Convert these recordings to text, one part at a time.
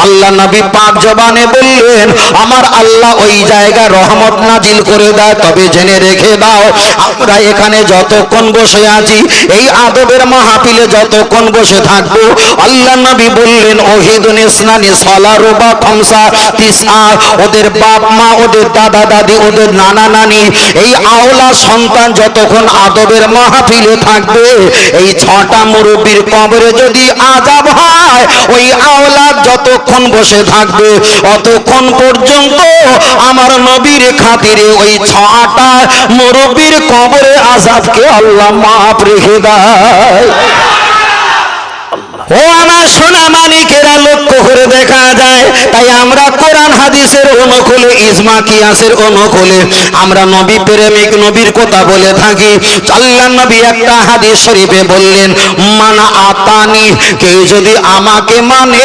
আল্লাহ নবী পাক জবানে বললেন আমার আল্লাহ ওই জায়গায় রহমত নাজিল করে দেয়। তবে জেনে রেখে দাও, আমরা এখানে যতক্ষণ বসে আছি, এই আদবের মাহফিলে যতক্ষণ বসে থাকবো, আল্লাহ নবী বললেন ওহিদুন ইসনানি সালারুবা খামসা তিসআ, ওদের বাপ মা, ওদের দাদা দাদি, ওদের নানা নানি, এই আওলা সন্তান যতক্ষণ আদবের মাহফিলে থাকবে, এই 6টা মুরব্বির কবরে যদি আযাব হয়, ওই আওলাদ যতক্ষণ বসে থাকবে অতক্ষণ পর্যন্ত আমার নবীর খাতিরে ওই 6টা মুরব্বির কবরে আযাবকে আল্লাহ মাফ রেখে দেয়। ও আমার সোনা মানিকেরা, লক্ষ্য করে দেখা যায়, তাই আমরা কোরআন হাদিসের অনুকূলে, ইজমা কিয়াসের অনুকূলে আমরা নবী প্রেমিক, নবীর কথা বলে থাকি। আল্লাহর নবী একটা হাদিস শরীফে বললেন মান আতানি, কেউ যদি আমাকে মানে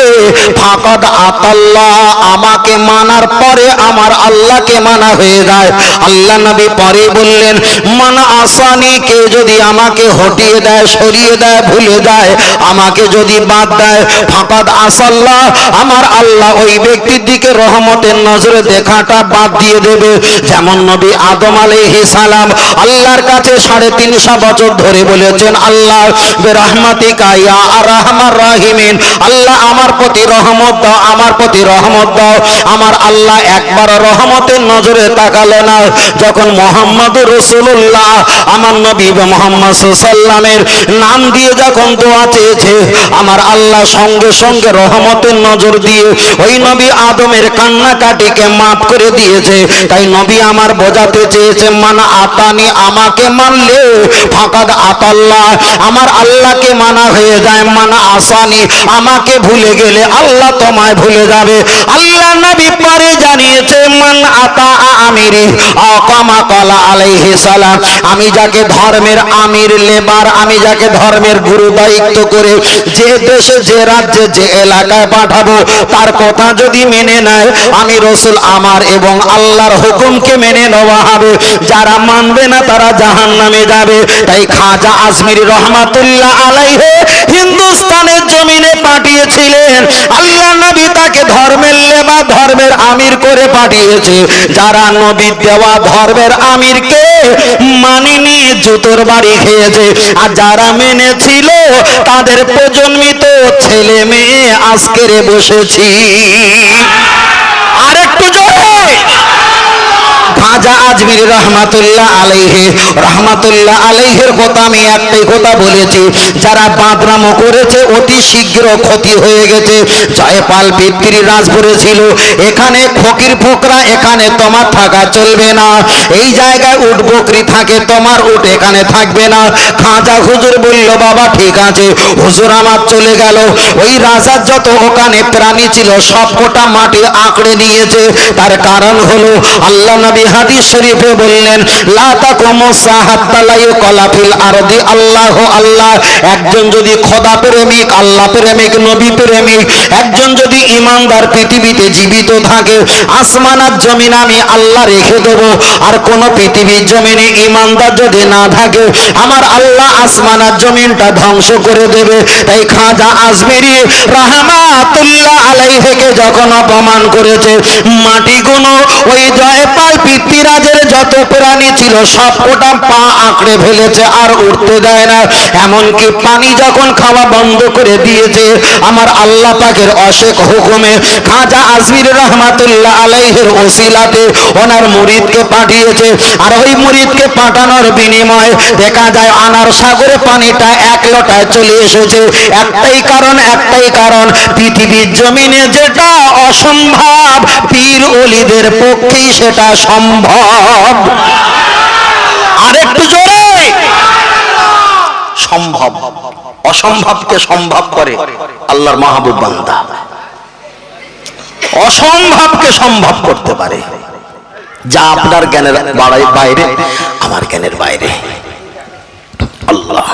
ফাকাদ আতাল্লাহ, আমাকে মানার পরে আমার আল্লাহকে মানা হয়ে যায়। আল্লাহ নবী পরে বললেন মান আসানি, কেউ যদি আমাকে হটিয়ে দেয়, সরিয়ে দেয়, ভুলে যায়, আমাকে যদি বাদ দেয়, ফাকাদ আসাল্লাহ, আমার আল্লাহ ওই ব্যক্তির দিকে রহমতের নজরে দেখাটা বাদ দিয়ে দেবে। যেমন নবী আদম আলাইহিস সালাম আল্লাহর কাছে 350 বছর ধরে বলেছেন আল্লাহ বিরহমাতিকা ইয়া আরহামার রাহিমিন, আল্লাহ আমার প্রতি রহমত দাও, আমার প্রতি রহমত দাও। আমার আল্লাহ একবার রহমতের নজরে তাকালো না। যখন মুহাম্মদুর রাসূলুল্লাহ আমার নবী মুহাম্মদ সাল্লাল্লাহু আলাইহি ওয়াসাল্লামের নাম দিয়ে যখন দোয়া চেয়েছে, আমার আল্লাহ সঙ্গে সঙ্গে রহমতের নজর দিয়ে ওই নবী আদমের কান্নাকাটিকে মাফ করে দিয়েছে। তাই নবী আমার বোঝাতে চেয়েছে মান আতানি, আমাকে মানলে ফাকাদ আতাল্লাহ, আমার আল্লাহকে মানা হয়ে যায়। মান আসানি, আমাকে ভুলে গেলে আল্লাহ তোমায় ভুলে যাবে। আল্লাহ নবী পরে জানিয়েছে মান আতা আমিরি আকামা কালা আলাইহিস সালাম, আমি যাকে ধর্মের আমির লেবার, আমি যাকে ধর্মের গুরু দায়িত্ব করে যে দেশে, যে রাজ্যে, যে এলাকায় পাঠাবো, তার কথা যদি মেনে নেয়, আমি রাসূল আমার এবং আল্লাহর হুকুমকে মেনে নেওয়া হবে। যারা মানবে না তারা জাহান্নামে যাবে। তাই খাজা আজমিরি রহমাতুল্লাহ আলাইহি হিন্দুস্তানের জমিনে পাঠিয়েছিলেন। আল্লাহ নবী তাকে ধর্মের লেবার, ধর্মের আমির করে পাঠিয়েছে। যারা নবীর দেওয়া ধর্মের আমিরকে মানেনি, জুতোর বাড়ি খেয়েছে। আর যারা মেনেছিল তাদের প্রজন্মিত ছেলে মেয়ে আজকের বসেছি। আরেকটু জোরে খাজা আজমিরি রহমাতুল্লাহ আলাইহির কথা আমি একটাই কথা বলেছি, যারা বাদরামো করেছে অতি শীঘ্র ক্ষতি হয়ে গেছে। জয়পাল পিতৃ রাজপুরে ছিল, এখানে ফকির ফোকরা, এখানে তোমার থাকা চলবে না। এই জায়গায় উট বকরি থাকে, তোমার উট এখানে থাকবে না। খাজা হুজুর বলল বাবা ঠিক আছে। হুজুর আমার চলে গেল। ওই রাজার যত ওখানে প্রাণী ছিল সবকটা মাটি আঁকড়ে নিয়েছে। তার কারণ হলো আল্লাহ নবী হাদিস শরীফে বললেন লা তাকুমু সাহাত্তা লা ইউকালা ফিল আরদি আল্লাহ আল্লাহ। একজন যদি খোদা প্রেমিক, আল্লাহ প্রেমিক, নবী প্রেমিক, একজন যদি ইমানদার পৃথিবীতে জীবিত থাকে, আসমান আর জমিন আমি আল্লাহ রেখে দেব। আর কোন পৃথিবীর জমিনে ইমানদার যদি না থাকে, আমার আল্লাহ আসমান আর জমিনটা ধ্বংস করে দেবে। তাই খাজা আজমিরি রহমাতুল্লাহ আলাইহিকে যখন অপমান করেছে, মাটিগুলো ওই জয়পাল পিতৃরাজের যত প্রাণী ছিল সবকটা পা আঁকড়ে ফেলেছে, আর উঠতে দেয় না। এমনকি পানি যখন খাওয়া বন্ধ করে দিয়েছে, আমার আল্লাহ পাকের অশেষ হুকুমে খাজা আজমিরি রহমাতুল্লাহ আলাইহির ওসিলাতে ওনার মুরিদকে পাঠিয়েছে। আর ওই মুরিদকে পাঠানোর বিনিময়ে দেখা যায় আনার সাগরে পানিটা 1 লোটায় চলে এসেছে। একটাই কারণ, পৃথিবীর জমিনে যেটা অসম্ভব, পীর ওলিদের পক্ষেই সেটা সম্ভব। আরেকটু জোরে, সম্ভব। অসম্ভবকে সম্ভব করে আল্লাহর মাহবুব বান্দা, অসম্ভবকে সম্ভব করতে পারে। যা আপনার জ্ঞানের বাইরে, আমার জ্ঞানের বাইরে। আল্লাহ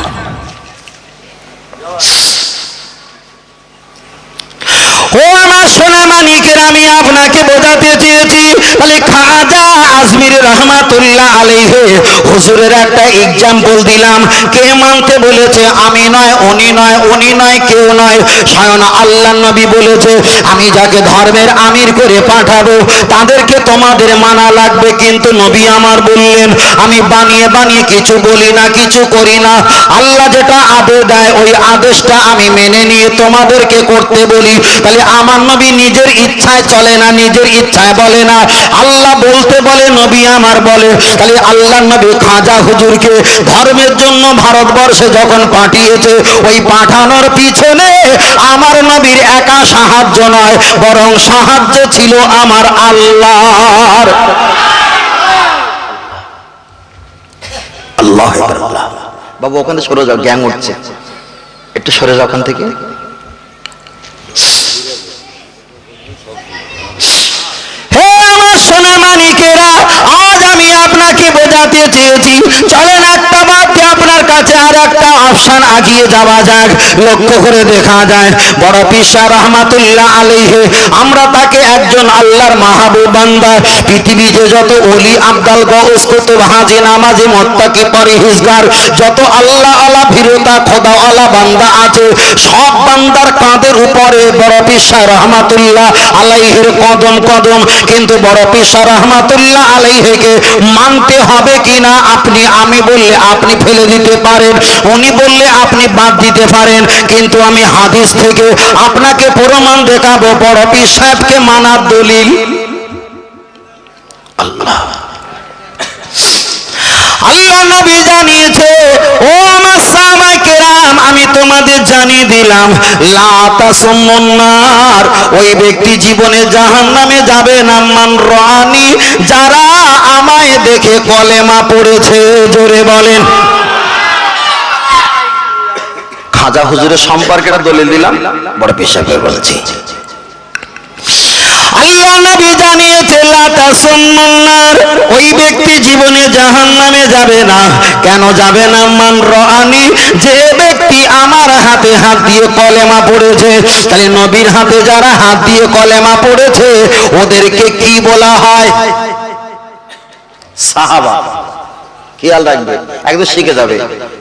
ও আমার সোনা মানিকের, আমি আপনাকে বোঝাতে চেয়েছি তাহলে খাজা আজমিরি পীর রহমাতুল্লাহ আলাইহি হুজুরের একটা এক্সাম্পল দিলাম। কে মানতে বলেছে? আমি নয়, উনি নয়, উনি নয়, কেউ নয়, স্বয়ং আল্লাহর নবী বলেছে আমি যাকে ধর্মের আমির করে পাঠাবো তাদেরকে তোমাদের মানা লাগবে। কিন্তু নবী আমার বললেন আমি বানিয়ে বানিয়ে কিছু বলি না, কিছু করি না। আল্লাহ যেটা আদেশ দেয় ওই আদেশটা আমি মেনে নিয়ে তোমাদেরকে করতে বলি। তাহলে আমার নবী নিজের ইচ্ছায় চলে না, নিজের ইচ্ছায় বলে না, আল্লাহ বলতে বলে, নবী আমার বলে। তাহলে আল্লাহর নবী খাজা হুজুরকে ধর্মের জন্য ভারতবর্ষে যখন পাঠিয়েছে ওই পাঠানোর পিছনে আমার নবীর একা সাহায্য নয়, বরং সাহায্য ছিল আমার আল্লাহর। আল্লাহ বাবু ওখানে সরে যাও, গ্যাং উঠছে, একটু সরে যাও ওখান থেকে। হে আমার সোনা মানিকেরা, আজ আমি আপনাকে বোঝাতে চেয়েছি, চলেন একটা বাদ দিয়ে আপনার কাছে আর একটা অপশন আগিয়ে যাওয়া যাক। লক্ষ্য করে দেখা যায় বড় পীর সাহেব রহমাতুল্লাহ আলাইহি, আমরা তাকে একজন আল্লাহর মাহবুব বান্দা। পৃথিবীতে যত ওলি আব্দাল গৌস কুতুব হাজি নামাজি মুত্তাকি পরহেজগার যত আল্লাহ আলা ভীরতা খোদা আলা বান্দা আছে, সব বান্দার কাঁধের উপরে বড় পীর সাহেব রহমাতুল্লাহ আলাইহির কদম কদম। কিন্তু বড় পীর সাহেব রহমাতুল্লাহ আলাইহিকে মানতে হবে কিনা আপনি আমি বললে আপনি ফেলে দিতে পারেন, উনি বললে আপনি বাদ দিতে পারেন, কিন্তু আমি হাদিস থেকে আপনাকে প্রমাণ দেখাবো বড় পীর সাহেবকে মানার দলিল। আল্লাহ আল্লাহ নবী জানিয়েছে, ও আমার সাহাবায়ে কেরাম আমি তোমাদের জানিয়ে দিলাম লা তাসুমুন নার, ওই ব্যক্তি জীবনে জাহান্নামে যাবে না। মান রানি, যারা আমায় দেখে কলেমা পড়েছে। জোরে বলেন। খাজা হুজুরের সম্পর্কে একটা দলিল দিলাম, বড় পীর সাহেব বলছি। আল্লাহ নবী জানিয়েছে লা তাসুমুন নার, ওই ব্যক্তি জীবনে জাহান্নামে যাবে না। কেন যাবে না? মান রানি, যে ব্যক্তি আমার হাতে হাত দিয়ে কলেমা পড়েছে। তাহলে নবীর হাতে যারা হাত দিয়ে কলেমা পড়েছে ওদেরকে কি বলা হয়? সাহাবা। খেয়াল রাখবে, একদম শিখে যাবে,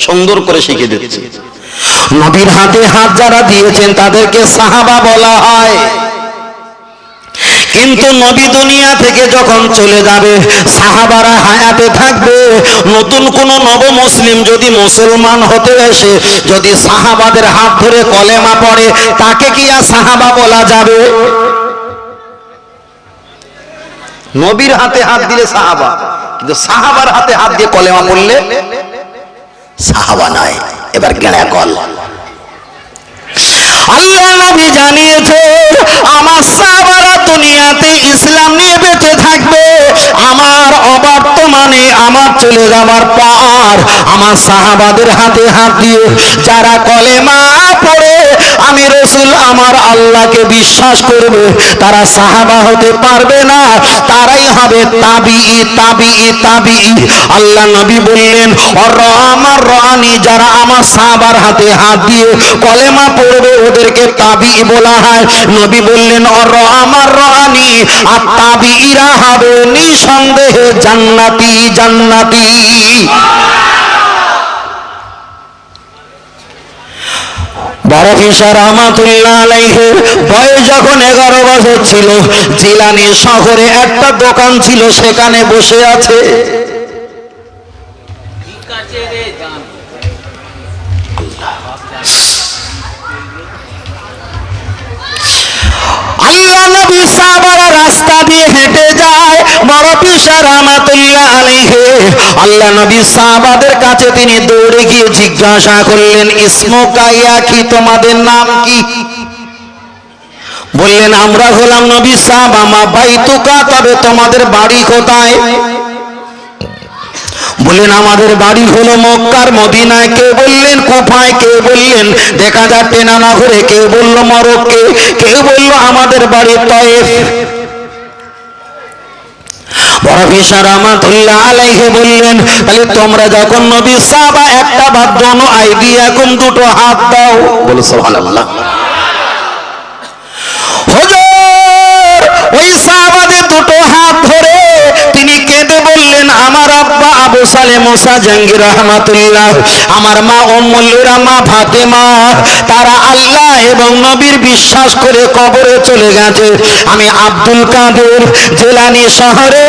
সুন্দর করে শিখে দিচ্ছি। নবীর হাতে হাত যারা দিয়েছেন তাদেরকে সাহাবা বলা হয়। কিন্তু নবী দুনিয়া থেকে যখন চলে যাবে, সাহাবারা হায়াতে থাকবে। নতুন কোন নব মুসলিম যদি মুসলমান হতে এসে যদি সাহাবাদের হাত ধরে কলেমা পড়ে, তাকে কি আর সাহাবা বলা যাবে? নবীর হাতে হাত দিলে সাহাবা, কিন্তু সাহাবার হাতে হাত দিয়ে কলেমা পড়লে সাহাবা নয়। এবার গেঁড়া কল। আল্লাহ নবী জানিয়েছে আমার সাহাবারা দুনিয়াতে ইসলাম নিয়ে বেঁচে থাকবে। আমার অবর্তমানে আমার চলে যাবার পর আমার সাহাবাদের হাতে হাত দিয়ে যারা কলেমা পড়ে আমি রাসূল আমার আল্লাহকে বিশ্বাস করবে, তারা সাহাবা হতে পারবে না, তারাই হবে তাবিঈ তাবিঈ তাবিঈ। আল্লাহ নবী বললেন আমার রানি, যারা আমার সাহাবার হাতে হাত দিয়ে কলেমা পড়বে ওদেরকে তাবিঈ বলা হয়। নবী বললেন আমার রানি, আর তাবিঈরা হবে নিঃসন্দেহে জান্নাতি জান্নাতি। বড় পীর সাহেব রহমাতুল্লাহ আলাইহি বয়স যখন 11 বছর ছিল, জিলানি শহরে একটা দোকান ছিল, সেখানে বসে আছে। আল্লাহ নবী সাহাবারা রাস্তা দিয়ে হেঁটে যায়, বড় পীর সাহেব রহমাতুল্লাহ আলাইহি আল্লাহ নবী সাহাবাদের কাছে তিনি দৌড়ে গিয়ে জিজ্ঞাসা করলেন ইসমুকা ইয়া কি, তোমাদের নাম কি? বললেন আমরা হলাম নবী সাহাব, আমা বাইতুকা, তবে তোমাদের বাড়ি কোথায়? বললেন আমাদের বাড়ি হলো মক্কার মদিনায়। কেউ বললেন কুফায়, কেউ বললেন দেখা যাচ্ছে নানাঘরে, কেউ বলল মরক্কে, কেউ বলল আমাদের বাড়ি তায়েফ। বড় পীর সাহেব রহমাতুল্লাহ আলাইহি বললেন তাহলে তোমরা যখন নবী সাহাবা একটা বার দোনো আইদিয়াকুম, দুটো হাত দাও। বলো সুবহানাল্লাহ। হুজুর ওই সাহাবাদের দুটো হাত ধরে তিনি কেঁদে বললেন আবু সালে মুসা জাহাঙ্গীর রহমাতুল্লাহ, আমার মা উম্মুল্লুরা মা ফাতেমা, তারা আল্লাহ এবং নবীর বিশ্বাস করে কবরে চলে গেছে। আমি আব্দুল কাদের জিলানী শহরে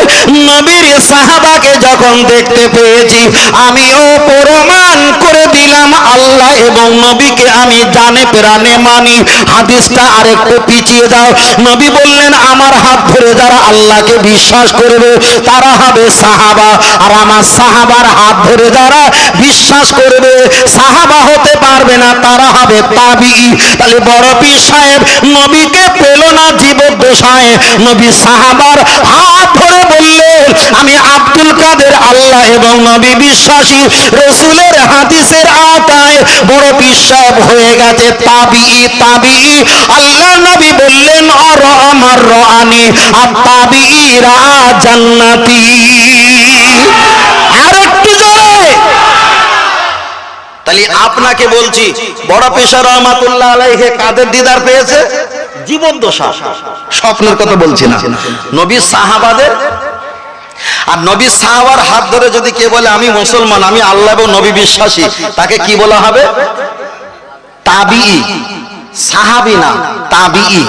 নবীর সাহাবাকে যখন দেখতে পেয়েছি, আমিও প্রমাণ করে দিলাম আল্লাহ এবং নবীকে আমি জানে প্রাণে মানি। হাদিসটা আরেকটু পিছিয়ে দাও। নবী বললেন, আমার হাত ধরে যারা আল্লাহকে বিশ্বাস করবে তারা হবে সাহাবা, আর আমার সাহাবার হাত ধরে যারা বিশ্বাস করবে সাহাবা হতে পারবে না, তারা হবে তাবিঈ। তাহলে বড় পীর সাহেব নবীকে পেল না জীবদ্দশায়, নবী সাহাবার হাত ধরে বললেন, আমি আব্দুল কাদের আল্লাহ এবং নবী বিশ্বাসী, রসুলের হাদিসের আওতায় বড় পীর সাহেব হয়ে গেছে তাবিঈ। তাবিঈ আল্লাহ নবী বললেন, আর আমার রানি আর তাবিঈরা জান্নাতি। আর একটু জোরে। তাহলে আপনাকে বলছি, বড় পেশা রহমাতুল্লাহ আলাইহি কাদের দিদার পেয়েছে? জীবদ্দশা, স্বপ্নের কথা বলছি না, নবী সাহাবাদের। আর নবী সাহাবার হাত ধরে যদি কে বলে আমি মুসলমান, আমি আল্লাহ এবং নবী বিশ্বাসী, তাকে কি বলা হবে? তাবিঈ। সাহাবী না, তাবিঈ।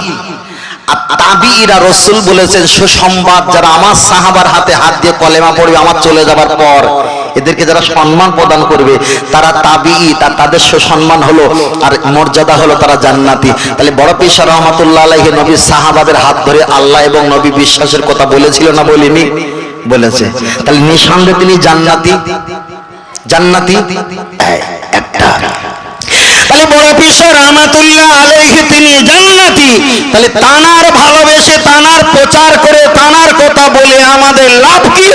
আর তাবিঈরা রাসূল বলেছেন সুসংবাদ, যারা আমার সাহাবার হাতে হাত দিয়ে কলেমা পড়বে আমার চলে যাবার পর, এদেরকে যারা সম্মান প্রদান করবে তারা তাবিঈ, তাদের সুসম্মান হলো আর মর্যাদা হলো তারা জান্নাতি। তাহলে বড় পীর সাহেব রহমাতুল্লাহ আলাইহি নবীর সাহাবাদের হাত ধরে আল্লাহ এবং নবী বিশ্বাসের কথা বলেছিল না বলেনি? বলেছে। তাহলে নিঃসন্দেহে তিনি জান্নাতি। জান্নাতি একটা। তাহলে বড় পীর সাহেব রহমাতুল্লাহ আলাইহি তিনি জান্নাতি। তাহলে তানার ভালোবেসে তানার প্রচার করে তানার কথা বলে আমাদের লাভ কি?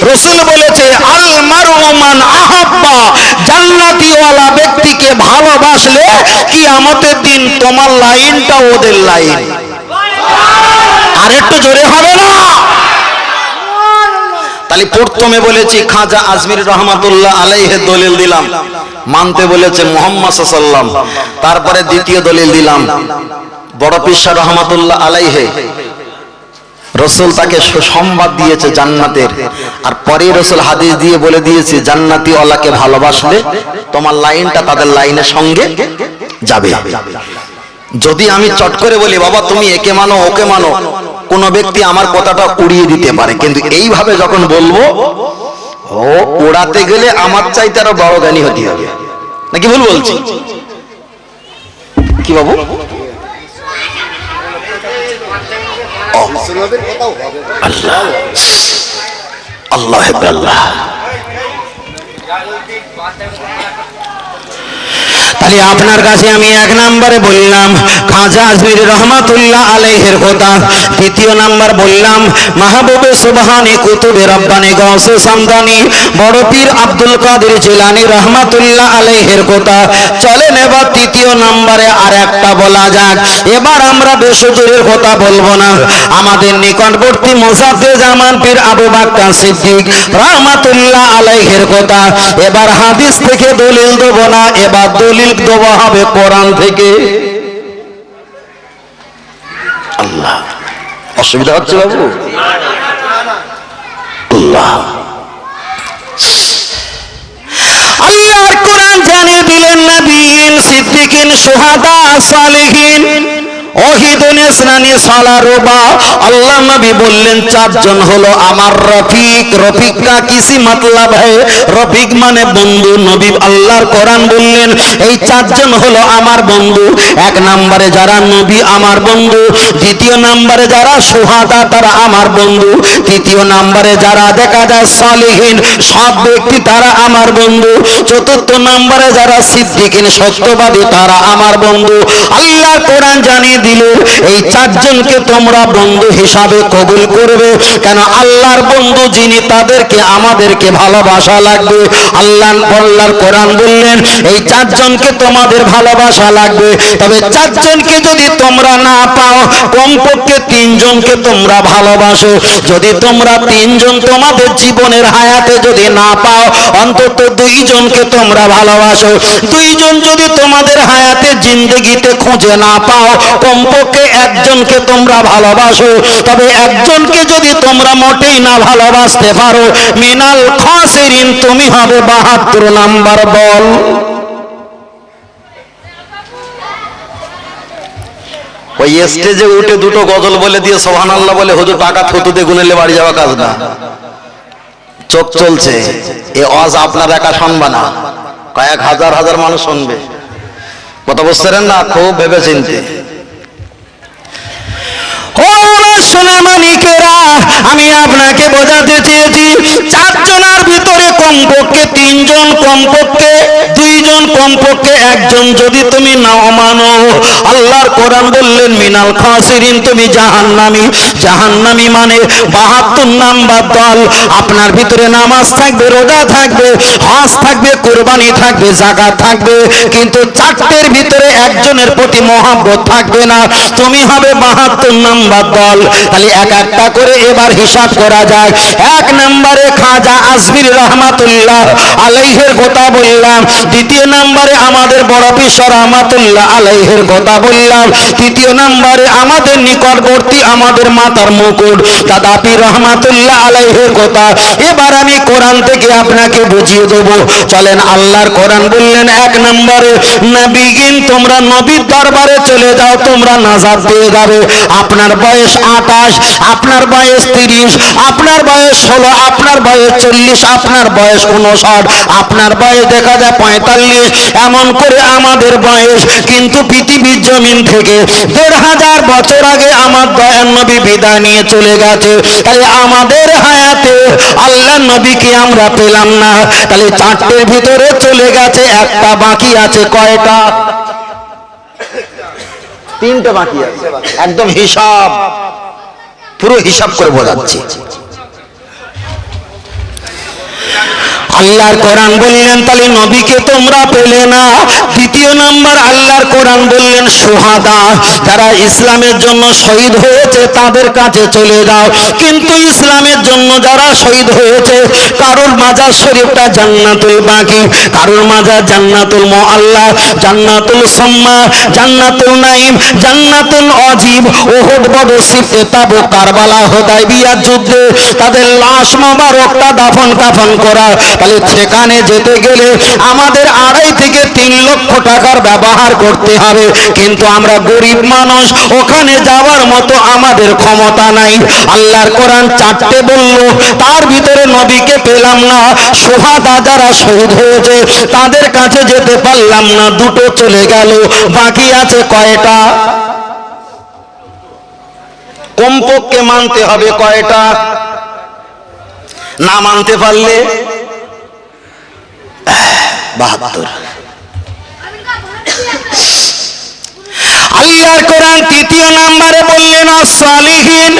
রাসূল বলেছে, আল মারউ মান আহাব্বা, জান্নাতি ওয়ালা ব্যক্তিকে ভালোবাসলে কিয়ামতের দিন তোমার লাইনটা ওদের লাইন। আর একটু জোরে হবে না? তাহলে প্রথমে বলেছি খাজা আজমির রহমাতুল্লাহ আলাইহি দলিল দিলাম, মানতে বলেছে মুহাম্মদ সাল্লাল্লাহু আলাইহি ওয়াসাল্লাম। তারপরে দ্বিতীয় দলিল দিলাম বড় পীর সাহেব রহমাতুল্লাহ আলাইহি, রাসূল তাকে সুসংবাদ দিয়েছে জান্নাতের। আর পরে রাসূল হাদিস দিয়ে বলে দিয়েছে জান্নাতি ওয়ালাকে ভালোবাসলে তোমার লাইনটা তাদের লাইনের সঙ্গে যাবে। যদি আমি চট করে বলি বাবা তুমি একে মানো ওকে মানো, কোন ব্যক্তি আমার কথাটা উড়িয়ে দিতে পারে, কিন্তু এইভাবে যখন বলবো ও ওড়াতে গেলে আমার চাইতে আরো বড় জ্ঞানী হতে হবে, নাকি ভুল বলছি? কি বাবু? আল্লাহ আল্লাহ আল্লাহ। তাহলে আপনার কাছে আমি এক নম্বরে বললাম খাজা আজমির রহমাতুল্লাহ আলাইহির কথা, দ্বিতীয় নাম্বার বললাম মাহবুবে সুবহানী কুতুবে রব্বানী গাউসে সামদানি বড় পীর আব্দুল কাদের জিলানী রহমাতুল্লাহ আলাইহির কথা। চলেন এবার তৃতীয় নম্বরে আর একটা বলা যাক। এবার আমরা বেশজুরের কথা বলবো না, আমাদের নিকটবর্তী মুজাদ্দিদ জামান পীর আবু বকর সিদ্দিক রহমাতুল্লাহ আলাইহির কথা। এবার হাদিস থেকে দলিল দেব না, এবার দলিল দেওয়া হবে কোরআন থেকে। আল্লাহ, অসুবিধা হচ্ছে বাবু? আল্লাহ, আল্লাহর কোরআন জানিয়ে দিলেন নবীন সিদ্দিকিন সুহাদা সালেহিন ওহিদুন ইসনানি সালারুবা। আল্লাহ নবী বললেন চারজন হলো আমার রফিক। রফিক কা কিসি मतलब है? রফিক মানে বন্ধু। নবী আল্লাহর কোরআন বললেন এই চারজন হলো আমার বন্ধু। এক নম্বরে যারা নবী আমার বন্ধু, দ্বিতীয় নম্বরে যারা সুহাদা তারা আমার বন্ধু, তৃতীয় নম্বরে যারা দেখা যায় সালেহিন সৎ ব্যক্তি তারা আমার বন্ধু, চতুর্থ নম্বরে যারা সিদ্দিকিন সত্যবাদী তারা আমার বন্ধু। আল্লাহ কোরআন জানিয়ে দিল এই চারজনকে তোমরা বন্ধু হিসাবে কবুল করবে। কেন? আল্লাহর বন্ধু যিনি তাদেরকে আমাদেরকে ভালোবাসা লাগবে। আল্লাহর কোরআন বললেন এই চারজনকে তোমাদের ভালোবাসা লাগবে। তবে চারজনকে যদি তোমরা না পাও কমপক্ষে তিনজনকে তোমরা ভালোবাসো। যদি তোমরা তিনজন তোমাদের জীবনের হায়াতে যদি না পাও অন্তত দুইজনকে তোমরা ভালোবাসো। দুইজন যদি তোমাদের হায়াতে জিন্দেগিতে খুঁজে না পাও কমপক্ষে একজনকে তোমরা ভালোবাসো, তবে একজনকে যদি তোমরা মোটেই না ভালোবাসতে পারো, মিনাল খাসিরিন, তুমি হবে 72 নাম্বার দল। ওই স্টেজে উঠে দুটো গজল বলে দিয়ে সুবহানাল্লাহ বলে হুজুর টাকা থুতুতে গুনেলে বাড়ি যাওয়া কাজ না। চোখ চলছে, এ ওয়াজ আপনার একা শুনবে না, কয়েক হাজার হাজার মানুষ শুনবে। কথা বুঝছেন না? খুব ভেবে চিনতে। ও আমার সোনা মানিকেরা, আমি আপনাকে বোঝাতে চেয়েছি, চারজনের ভিতরে কমপক্ষে তিনজন, কমপক্ষে দুইজন, কমপক্ষে একজন যদি তুমি নাও মানো, আল্লাহর কোরআন বললেন মিনাল খাসিরিন, তুমি জাহান্নামী। জাহান্নামী মানে 72 নাম্বার দল। আপনার ভিতরে নামাজ থাকবে, রোজা থাকবে, হজ থাকবে, কুরবানি থাকবে, যাকাত থাকবে, কিন্তু চারটের ভিতরে একজনের প্রতি মহব্বত থাকবে না, তুমি হবে 72 নাম্বার দল। তাহলে এক একটা করে এবার হিসাব করা যায়। এক নম্বরে খাজা আজমির রহমাতুল্লাহ আলাইহির কথা বললাম, দ্বিতীয় নম্বরে আমাদের বড় পীর রহমাতুল্লাহ আলাইহির কথা বললাম, তৃতীয় নম্বরে আমাদের নিকটবর্তী আমাদের মাতার মুকুট দাদা পীর রহমাতুল্লাহ আলাইহির কথা। এবার আমি কোরআন থেকে আপনাকে বুঝিয়ে দেব। চলেন, আল্লাহর কোরআন বললেন এক নম্বরে, নবীগণ তোমরা নবীর দরবারে চলে যাও, তোমরা নাজাত পেয়ে যাবে। আপনার বয়স 28, আপনার বয়স 30, আপনার বয়স 16, আপনার বয়স 40, আপনার বয়স 59, আপনার বয়স দেখা যায় 45, এমন করে আমাদের বয়স। কিন্তু পৃথিবীর জমিন থেকে 1500 বছর আগে আমার দয়ার নবী বিদায় নিয়ে চলে গেছে। তাহলে আমাদের হায়াতে আল্লাহ নবীকে আমরা পেলাম না। তাহলে চারটের ভিতরে চলে গেছে, একটা বাকি আছে। কয়টা? 3টে বাকি আছে। একদম হিসাব, পুরো হিসাব করে বোঝাচ্ছি। আল্লাহর কোরআন বললেন তাহলে নবীকে তোমরা পেলে না। দ্বিতীয় নাম্বার আল্লাহর কোরআন বললেন সুহাদা, যারা ইসলামের জন্য শহীদ হয়েছে তাদের কাছে চলে যাও। কিন্তু ইসলামের জন্য যারা শহীদ হয়েছে, কারোর মাজার শরীফটা জান্নাতুল বাকি, কারোর মাজার জান্নাতুল মুআল্লা, জান্নাতুল সুম্মা, জান্নাতুল নাঈম, জান্নাতুল আজিব, উহুদ, বদর, সিফতে, তাবুক, কারবালা, হুদায়বিয়ার যুদ্ধে তাদের লাশ মোবারকটা দাফন কাফন করা। তাহলে সেখানে যেতে গেলে আমাদের 2.5 থেকে 3 লক্ষ টাকার ব্যবহার করতে হবে। কিন্তু আমরা গরিব মানুষ, ওখানে যাওয়ার মতো আমাদের ক্ষমতা নাই। আল্লাহর কোরআন 4টে বলল, তার ভিতরে নবীকে পেলাম না। সুহাদা যারা শহীদ হয়েছে তাদের কাছে যেতে পারলাম না, 2টো চলে গেল। বাকি আছে কয়টা? কমপক্ষে মানতে হবে কয়টা? না মানতে পারলে 72। আল্লাহর কোরআন 3য় নম্বরে বললেন as-সালিহিন,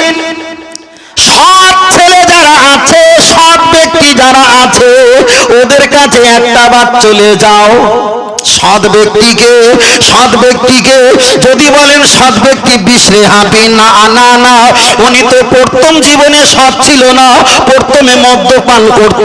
সৎ ছেলে যারা আছে, সৎ ব্যক্তি যারা আছে, ওদের কাছে একটা বার চলে যাও। সৎ ব্যক্তিকে, সৎ ব্যক্তিকে যদি বলেন সৎ ব্যক্তি বিশ্রে হাঁপি, না না না, উনি তো প্রথম জীবনে সৎ ছিল না, প্রথমে মদ্যপান করত,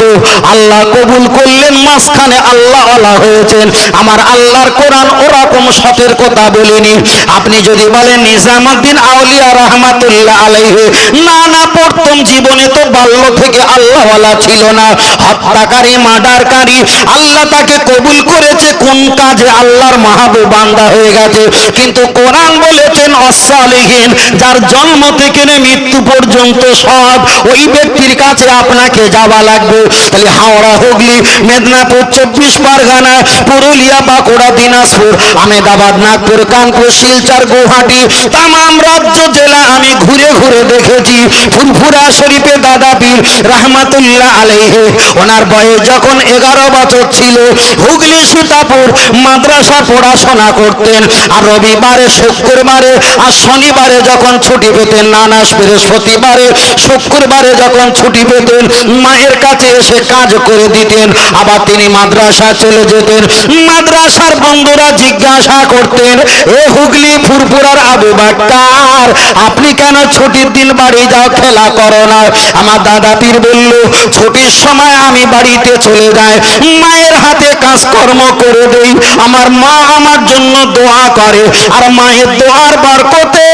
আল্লাহ কবুল করলেন, মাঝখানে আল্লাহ ওয়ালা হয়েছেন। আমার আল্লাহর কোরআন ওরকম সতের কথা বলেনি। আপনি যদি বলেন নিজামুদ্দিন আউলিয়া রহমাতুল্লাহ আলাইহি, না না, প্রথম জীবনে তো বাল্য থেকে আল্লাহ ওয়ালা ছিল না, হত্যাকারী, মার্ডারকারী, আল্লাহ তাকে কবুল করেছে কোন কাজে? আল্লাহর মাহবুব বান্দা হয়ে গেছে। কিন্তু কোরআন বলেছেন as-সালিহিন, যার জন্ম থেকে মৃত্যু পর্যন্ত সৎ, ওই ব্যক্তির কাছে আপনাকে যাওয়া লাগবে। তাহলে হাওড়া, হুগলি, মেদিনীপুর, 24 পরগনা, পুরুলিয়া, বাঁকুড়া, দিনাজপুর, আহমেদাবাদ, নাগপুর, কানপুর, শিলচর, গুয়াহাটি, তামাম রাজ্য জেলা আমি ঘুরে ঘুরে দেখেছি। ফুরফুরা শরীফে দাদা পীর রহমাতুল্লাহ আলাইহি, ওনার বয়স যখন 11 বছর ছিল, হুগলি সীতাপুর মাদ্রাসা পড়াশোনা করতেন। আর রবিবারে, শুক্রবারে আর শনিবারে যখন ছুটি পেতেন, নানাস বৃহস্পতিবারে, শুক্রবারে যখন ছুটি পেতেন, মায়ের কাছে এসে কাজ করে দিতেন। আবার তিনি মাদ্রাসা চলে যেতেন। মাদ্রাসার বন্ধুরা জিজ্ঞাসা করতেন, এ হুগলি ফুরফুরার আবু বাক্কার, আপনি কেন ছুটি ছুটির দিন বাড়ি যাও, খেলা করো না। আমার দাদা পীর বলল, ছুটির সময় আমি বাড়িতে চলে যাই, মায়ের হাতে কাজকর্ম করে দেই, আমার মা আমার জন্য দোয়া করে, আর মায়ের দোয়ার বরকতে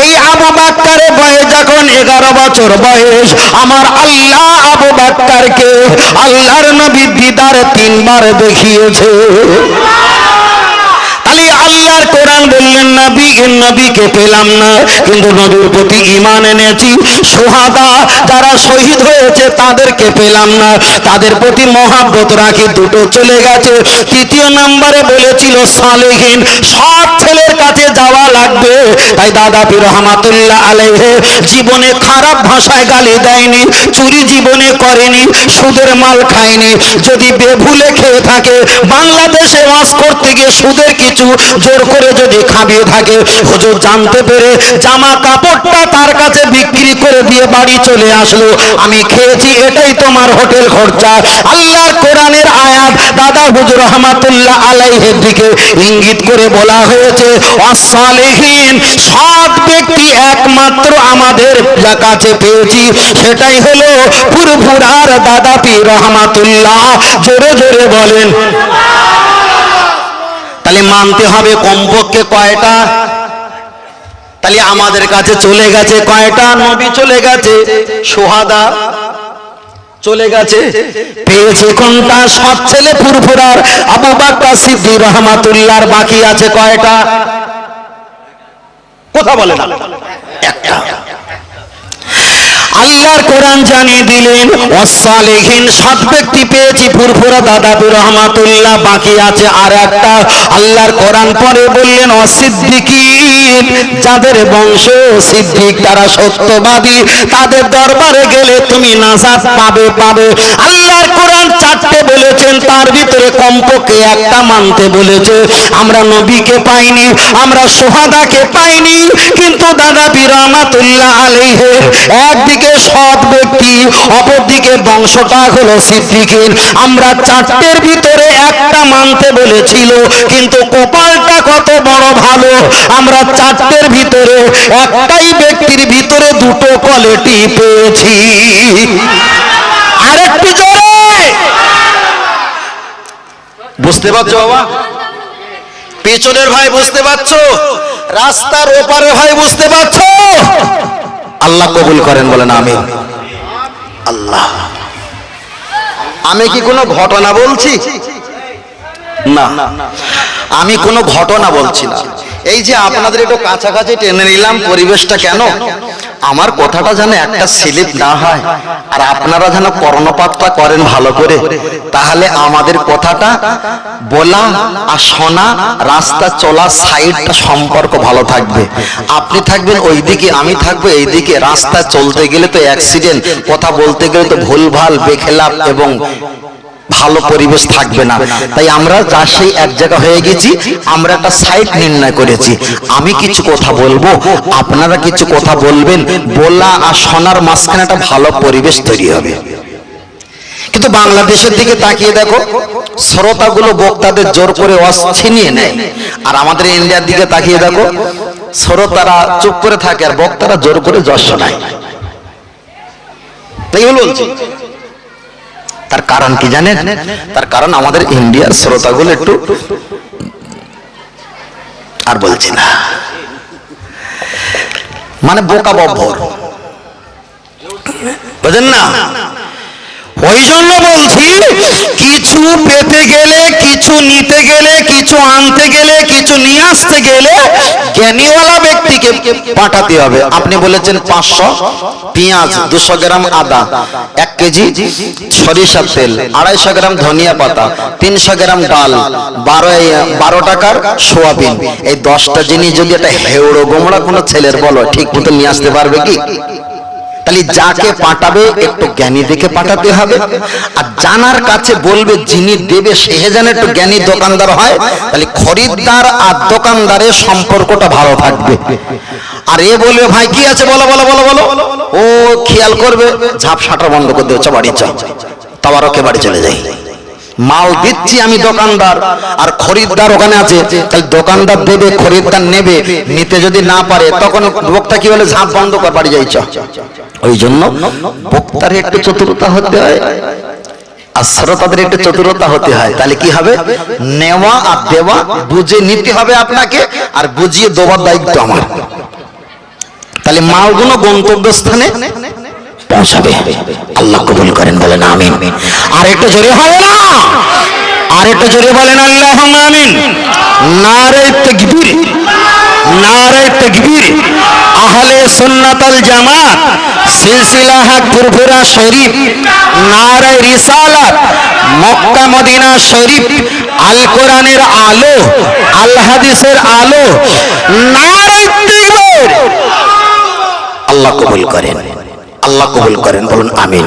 এই আবু বাক্কারের বয়স যখন 11 বছর বয়স, আমার আল্লাহ আবু বাক্কারকে আল্লাহর নবী দিদার 3 বার দেখিয়েছে। তাহলে আল্লাহর কোরআন বললেন নবীকে পেলাম না, কিন্তু নবীর প্রতি ঈমান এনেছি। শুহাদা যারা শহীদ হয়েছে তাদেরকে পেলাম না, তাদের প্রতি মহব্বত রাখি, দুটো চলে গেছে। তৃতীয় নম্বরে বলেছিল সালেহীন, সৎ ছেলের কাছে যাওয়া লাগবে। তাই দাদা পীর রহমাতুল্লাহ আলাইহি জীবনে খারাপ ভাষায় গালি দেয়নি, চুরি জীবনে করেনি, সুদের মাল খায়নি। যদি বেভুলে খেয়ে থাকে, বাংলাদেশে ওয়াজ করতে গিয়ে সুদের কিছু জোর করে যদি খাবিয়ে থাকে, হুজুর জানতে পেরে জামা কাপড়টা তার কাছে বিক্রি করে দিয়ে বাড়ি চলে আসলো, আমি খেয়েছি, এটাই তোমার হোটেল খরচা। আল্লাহর কোরআনের আয়াত দাদা হুজুর রহমাতুল্লাহ আলাইহির দিকে ইঙ্গিত করে বলা হয়েছে, ওয়াসসালিহিন, সৎ ব্যক্তি একমাত্র আমাদের কাছে পেয়েছি, সেটাই হলো ফুরফুরার দাদা পীর রহমাতুল্লাহ। জোরে জোরে বলেন। তাহলে মানতে হবে কমপক্ষে কয়টা? তাহলে আমাদের কাছে চলে গেছে কয়টা? নবী চলে গেছে, শুহাদা চলে গেছে, পেয়েছে কোনটা? সৎ ছেলে ফুরফুরার আবু বকর সিদ্দিক রহমাতুল্লাহর বাকি আছে কয়টা? কথা বলে না, একটা। আল্লাহর কোরআন জানিয়ে দিলেন, ওয়াসসালিহিন, সৎ ব্যক্তি পেয়েছি ফুরফুরা দাদা পীর রহমাতুল্লাহ, বাকি আছে আর একটা। আল্লাহর কোরআন পরে বললেন, ওয়াসিদ্দিকিন, যাদের বংশ সিদ্দিক, তারা সত্যবাদী, তাদের দরবারে গেলে তুমি নাজাত পাবে। আল্লাহর কোরআন 4টে বলেছেন, তার ভিতরে কমপক্ষে একটা মানতে বলেছে। আমরা নবীকে পাইনি, আমরা শুহাদাকে পাইনি, কিন্তু দাদা পীর রহমাতুল্লাহ আলাইহি একদিকে সৎ ব্যক্তি, অপরদিকে বংশটা হলো সিদ্দিকিন। আমরা 4টের ভিতরে একটা মানতে বলেছিল, কিন্তু কপালটা কত বড় ভালো, আমরা 4টের ভিতরে একটাই ব্যক্তির ভিতরে 2টো কোয়ালিটি পেয়েছি। আরেকটু জোরে বুঝতে পারছো বাবা? পেছনের ভাই বুঝতে পারছো? রাস্তার ওপারে ভাই বুঝতে পারছো? আল্লাহ কবুল করেন, বলেন আমিন। আল্লাহ, আমি কি কোনো ঘটনা বলছি? না, আমি কোনো ঘটনা বলছি না। এই যে আপনাদের একটু কাছাকাছি টেনে নিলাম, পরিবেশটা কেন? আমার কথাটা যেন একটা স্লিপ না হয়, আর আপনারা যেন কর্ণপাতটা করেন ভালো করে, তাহলে আমাদের কথাটা বলা আর শোনা, রাস্তা চলা, সাইডটা সম্পর্ক ভালো থাকবে। আপনি থাকবেন ওইদিকে, আমি থাকবো এইদিকে। রাস্তা চলতে গেলে তো অ্যাক্সিডেন্ট, কথা বলতে গেলে তো ভুলভাল, বেখেলাপ এবং ভালো পরিবেশ থাকবে না। তাই আমরা যা সেই এক জায়গা হয়ে গেছি, আমরা একটা সাইড নির্ণয় করেছি। আমি কিছু কথা বলবো, আপনারা কিছু কথা বলবেন, বলা আর শোনার মাঝখানে একটা ভালো পরিবেশ তৈরি হবে। কিন্তু বাংলাদেশের দিকে তাকিয়ে দেখো, শ্রোতাগুলো বক্তাদের জোর করে ছিনিয়ে নেয়, আর আমাদের ইন্ডিয়ার দিকে তাকিয়ে দেখো, শ্রোতারা চুপ করে থাকে আর বক্তারা জোর করে যশ শোনায়। তাই বলছি, তার কারণ কি জানেন? তার কারণ আমাদের ইন্ডিয়ার শ্রোতাগুলো একটু, আর বলছি না, মানে বোকা বব্বর, বুঝেন না? ওই জন্য বলছি, কিছু পেতে গেলে, কিছু নিতে গেলে, কিছু আনতে গেলে, কিছু নিয়ে আসতে গেলে জ্ঞানীওয়ালা ব্যক্তিকে পাঠাতে হবে। আপনি বলেছেন 500 পেঁয়াজ, 200 গ্রাম আদা, 1 কেজি সরিষার তেল, 250 গ্রাম ধনিয়া পাতা, 300 গ্রাম ডাল, 12 টাকার সোয়াবিন, এই 10টা জিনিস যদি একটা হেওড়ো গোমড়া কোনো ছেলের বলো, ঠিক মতো নিয়ে আসতে পারবে কি? তাহলে যাকে পাঠাবে একটু জ্ঞানী দেখে পাঠাতে হবে, আর জানার কাছে বলবে, যিনি দেবে সে যেন একটু জ্ঞানী দোকানদার হয়, তাহলে খরিদ্দার আর দোকানদারের সম্পর্কটা ভালো থাকবে। আর এ বলবে, ভাই কি আছে বলো বলো বলো বলো, ও খেয়াল করবে, ঝাপ শাটার বন্ধ করে দেবে, বাড়ি চল, তাবারকে বাড়ি চলে যাই। মাল দিচ্ছি আমি দোকানদার, আর খরিদ্দার ওখানে আছে, তাহলে দোকানদার দেবে, খরিদ্দার নেবে, নিতে যদি না পারে তখন বক্তা কি বলে, ঝাঁপ বন্ধ কর, বাড়ি যাইছ। ওই জন্য বক্তার একটু চতুরতা হতে হয়, আর শ্রোতাদের একটু চতুরতা হতে হয়। তাহলে কি হবে, নেওয়া আর দেওয়া বুঝে নিতে হবে আপনাকে, আর বুঝিয়ে দেওয়ার দায়িত্ব আমার। তাহলে মালগুলো গন্তব্যস্থানে পৌঁছাবে। আল্লাহ কবুল করেন, বলেন আমিন। আর একটু জোরে হবে না, আর একটু জোরে বলেন আল্লাহুম্মা আমিন। নারে তাকবীর, নারে তাকবীর। আহলে সুন্নাত ওয়াল জামাত সিলসিলা হক ফুরফুরা শরীফ, নারে রিসালাত, মক্কা মদিনা শরীফ, আল কোরআনের আলো, আল হাদিসের আলো, নারে তাকবীর। আল্লাহ কবুল করেন, আল্লাহ কবুল করেন, বলুন আমিন।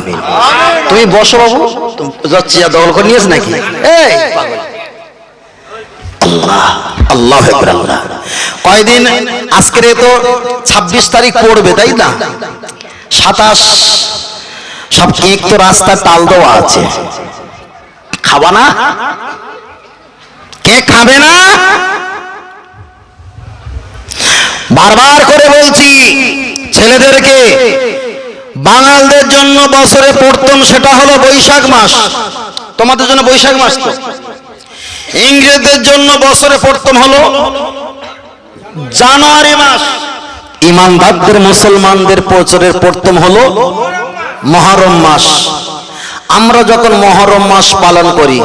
তুমি বসো বাবু, যাচ্ছি দখল করে নিয়েছ নাকি? এই আল্লাহ, আল্লাহ আকবার, আল্লাহ। কয়দিন আজকে তো 26 তারিখ পড়বে, তাই না? 27 সব কেক তো রাস্তায় তাল দেওয়া আছে, খাবা না? কেক খাবে না? বারবার করে বলছি ছেলেদেরকে, বাঙালদের জন্য বছরে প্রথম সেটা হলো বৈশাখ মাস, তোমাদের জন্য বৈশাখ মাস তো। ইংরেজদের জন্য বছরে প্রথম হলো জানুয়ারি মাস। ইমানদারদের মুসলমানদের বছরের প্রথম হলো মুহররম মাস। আমরা যখন মুহররম মাস পালন করি,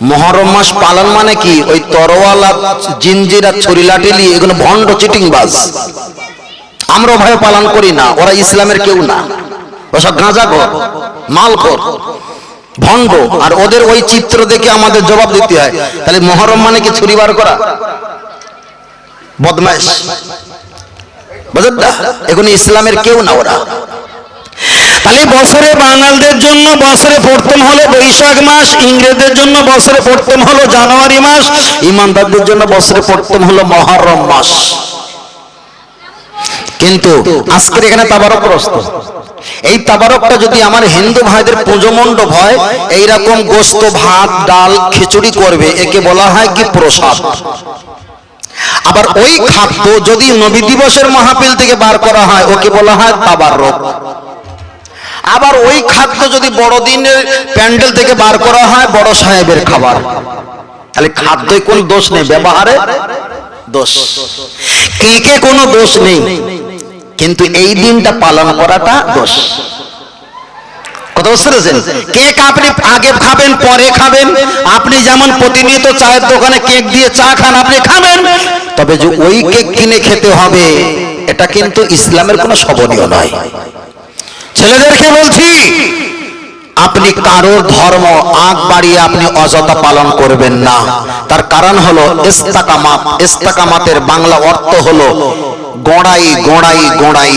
মুহররম মাস পালন মানে কি, ওই তরোয়ালা জিঞ্জিরা ছুরি লাঠি নিয়ে এগুলো ভণ্ড চিটিংবাজ, আমরা ওভাবে পালন করি না। ওরা ইসলামের কেউ না, ওসব গাঁজাখোর, মালখোর, ভণ্ড। আর ওদের ওই চিত্র দেখে আমাদের জবাব দিতে হয়। তাহলে মুহররম মানে কি ছুরি বার করা, বদমাইশ, বুঝলেন না? এখন ইসলামের কেউ না ওরা। তাহলে বছরে বাঙালদের জন্য বছরে প্রথম হলো বৈশাখ মাস, ইংরেজদের জন্য বছরে প্রথম হলো জানুয়ারি মাস, ইমানদারদের জন্য বছরে প্রথম হলো মুহররম মাস। কিন্তু আজকের এখানে তাবারক প্রস্তুত, এই তাবারকটা যদি আমার হিন্দু ভাইদের পুজো মণ্ডপ হয়, এইরকম গোস্ত, ভাত, ডাল, খিচুড়ি করবে, একে বলা হয় কি প্রসাদ। আবার ওই খাদ্য যদি নবী দিবসের মাহফিল থেকে বার করা হয়, ওকে বলা হয় তাবারক। আবার ওই খাদ্য যদি বড়দিনের প্যান্ডেল থেকে বার করা হয়, বড় সাহেবের খাবার। তাহলে খাদ্যে কোনো দোষ নেই, ব্যবহারে দোষ, কেকে কোনো দোষ নেই, কিন্তু এই দিনটা পালন করাটা দোষ। কথা বুঝতে পেরেছেন? কেক আপনি আগে খাবেন, পরে খাবেন। আপনি যেমন প্রতিনিয়ত চায়ের দোকানে কেক দিয়ে চা খান, আপনি খাবেন, তবে যে ওই কেক কিনে খেতে হবে, এটা কিন্তু ইসলামের কোনো শোভনীয় নয়। ছেলেদেরকে বলছি, আপনি কারোর ধর্ম আগ বাড়িয়ে আপনি অযথা পালন করবেন না। তার কারণ হলো ইস্তেকামাত। ইস্তেকামাতের বাংলা অর্থ হলো গোড়াই, গোড়াই, গোড়াই,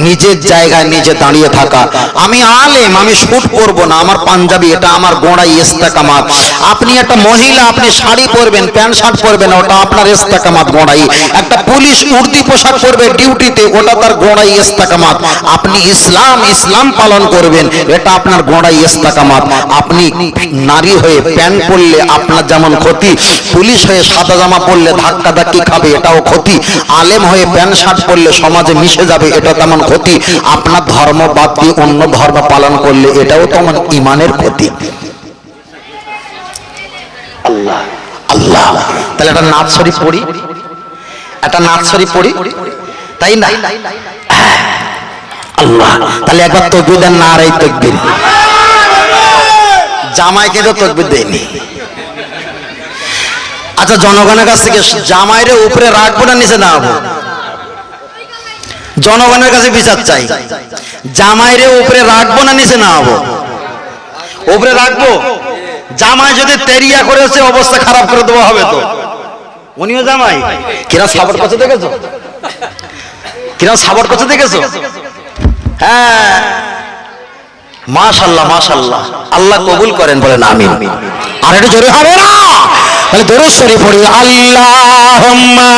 নিজের জায়গায় নিজে দাঁড়িয়ে থাকা। আমি আলেম, আমি শুট করব না, আমার পাঞ্জাবি, এটা আমার গোড়াই, ইস্তেকামাত। আপনি একটা মহিলা, আপনি শাড়ি পরবেন, প্যান্ট শার্ট পরবেন, ওটা আপনার ইস্তেকামাত, গোড়াই। একটা পুলিশ উর্দি পোশাক পরবে ডিউটিতে, ওটা তার গোড়াই, ইস্তেকামাত। আপনি ইসলাম, ইসলাম পালন করবেন, এটা আপনার গোড়াই, ইস্তেকামাত। আপনি নারী হয়ে প্যান্ট পরলে আপনার যেমন ক্ষতি, পুলিশ হয়ে সাদা জামা পরলে ধাক্কা ধাক্কি খাবে, এটাও ক্ষতি। আলেম হয়ে প্যান্ট শার্ট পরলে সমাজে মিশে যাবে, এটা তেমন ক্ষতি। আপনার ধর্ম বাদ দিয়ে অন্য ধর্ম পালন করলে এটাও তেমন ইমানের ক্ষতি। আল্লাহ, আল্লাহ। তাহলে একটা নাচ শরীফ পড়ি, একটা নাচ শরীফ পড়ি, তাই না? আল্লাহ। তাহলে একবার তাকবীর দেন, নারে তাকবীর। জামাইকে তো তাকবীর দেয়নি। আচ্ছা, জনগণের কাছ থেকে জামাইরে উপরে রাখবো না নিচে নামাবো? জনগণের কাছে বিচার চাই, জামাইরে উপরে রাখবো না নিচে নামাবো? উপরে রাখবো। জামাই যদি তেরিয়া করেছে, অবস্থা খারাপ করে দেওয়া হবে তো। উনিও জামাই, কিরা সাপোর্ট করছে দেখেছো? কিরা সাপোর্ট করছে দেখেছো? হ্যাঁ, মাশাআল্লাহ, মাশাআল্লাহ। আল্লাহ কবুল করেন, বলেন আমিন। আর একটু জোরে হবে না? তাহলে দরুদ শরীফ পড়ি, আল্লাহুম্মা